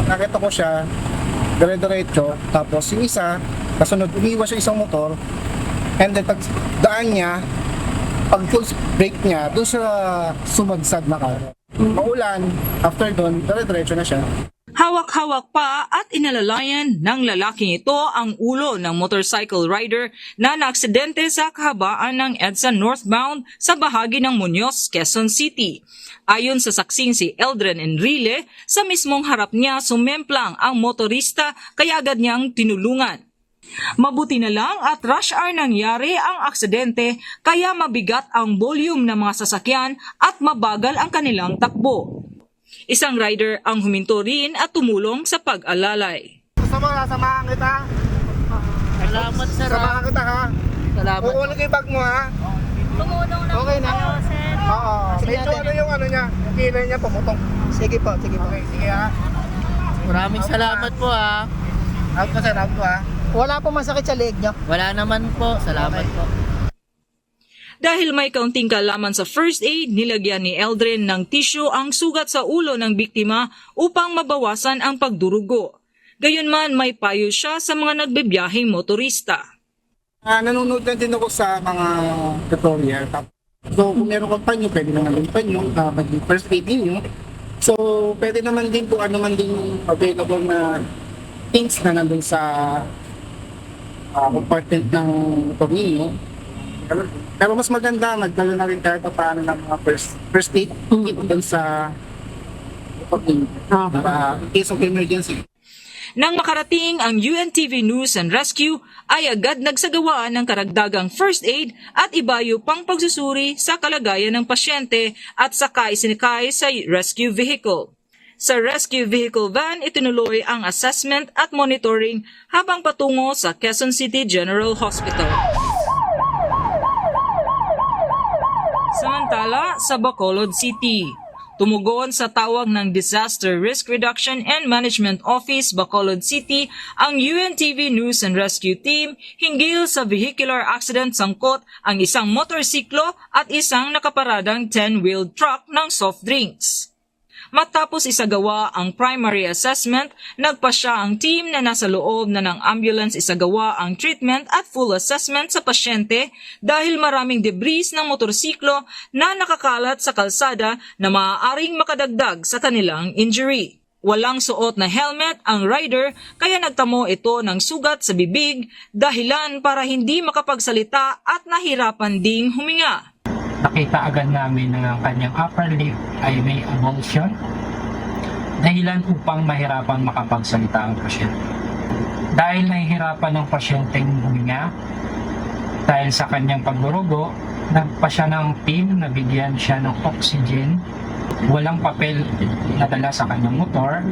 nakita ko siya, dire-diretso, tapos yung isa, kasunod, umiwas yung isang motor, and then pag daan niya, pag full brake niya, doon siya sumadsad na karo. Maulan, after doon, dire-diretso na siya. Hawak-hawak pa at inalalayan ng lalaking ito ang ulo ng motorcycle rider na naaksidente sa kahabaan ng EDSA northbound sa bahagi ng Muñoz, Quezon City. Ayon sa saksing si Eldren Enrile, sa mismong harap niya sumemplang ang motorista kaya agad niyang tinulungan. Mabuti na lang at rush hour nangyari ang aksidente kaya mabigat ang volume ng mga sasakyan at mabagal ang kanilang takbo. Isang rider ang huminto rin at tumulong sa pag-alalay. Gusto mo, sasamahan kita? Salamat, sir. Sasamahan kita, ha? Salamat. Kukunin ko yung bag mo, ha? Tumulong na Okay na. kayo, sir. Oo. Medyo ano yung ano niya, yung kilay niya pumutong. Sige po, sige po. Okay, sige, ha? Maraming salamat po, ha. Out ko, sir, out ko, ha? Wala po masakit sa leg nyo? Wala naman po. Salamat po. Dahil may kaunting kaalaman sa first aid, nilagyan ni Eldren ng tissue ang sugat sa ulo ng biktima upang mabawasan ang pagdurugo. Gayunman may payo siya sa mga nagbibiyaheng motorista. Nanonood na din ako sa mga tutorial. So, kung meron kang panyo, pwede naman din panyo, mag-first aid ninyo. So, pwede naman din kung ano man din available na things na nandun sa compartment ng motor ninyo. Pero mas maganda, magdala na rin kahit paano ng mga first aid kit dun sa motor ninyo. In case of emergency. Nang makarating ang UNTV News and Rescue, ay agad nagsagawa ng karagdagang first aid at ibayo pang pagsusuri sa kalagayan ng pasyente at sakay sinikay sa rescue vehicle. Sa rescue vehicle van, itinuloy ang assessment at monitoring habang patungo sa Quezon City General Hospital. Samantala, sa Bacolod City, tumugon sa tawag ng Disaster Risk Reduction and Management Office, Bacolod City, ang UNTV News and Rescue Team hinggil sa vehicular accident sangkot ang isang motorsiklo at isang nakaparadang 10-wheeled truck ng soft drinks. Matapos isagawa ang primary assessment, nagpasya ang team na nasa loob na ng ambulance isagawa ang treatment at full assessment sa pasyente dahil maraming debris ng motorsiklo na nakakalat sa kalsada na maaaring makadagdag sa kanilang injury. Walang suot na helmet ang rider kaya nagtamo ito ng sugat sa bibig, dahilan para hindi makapagsalita at nahirapan ding huminga. Nakita agad namin na ang kanyang upper lip ay may avulsion, dahilan upang mahirapan makapagsalita ang pasyente. Dahil nahihirapan ng pasyenteng huminga, dahil sa kanyang pagdurugo, nagpa siya ng team na bigyan siya ng oxygen, walang papel na dala sa kanyang motor,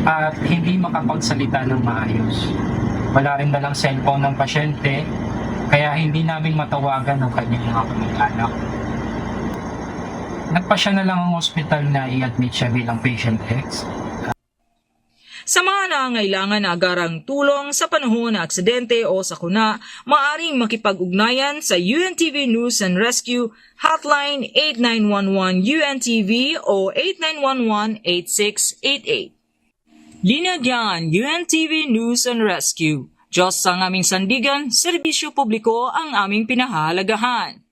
at hindi makapagsalita ng maayos. Wala rin dalang cellphone ng pasyente, kaya hindi namin matawagan ang kanyang mga kamag-anak. Nagpasya na lang ang hospital na i-admit siya bilang patient X. Sa mga nangangailangan na agarang tulong sa panahon ng aksidente o sakuna, maaaring makipag-ugnayan sa UNTV News and Rescue Hotline 8911 UNTV o 8911-8688. Linagyan UNTV News and Rescue. Diyos ang aming sandigan, serbisyo publiko ang aming pinahalagahan.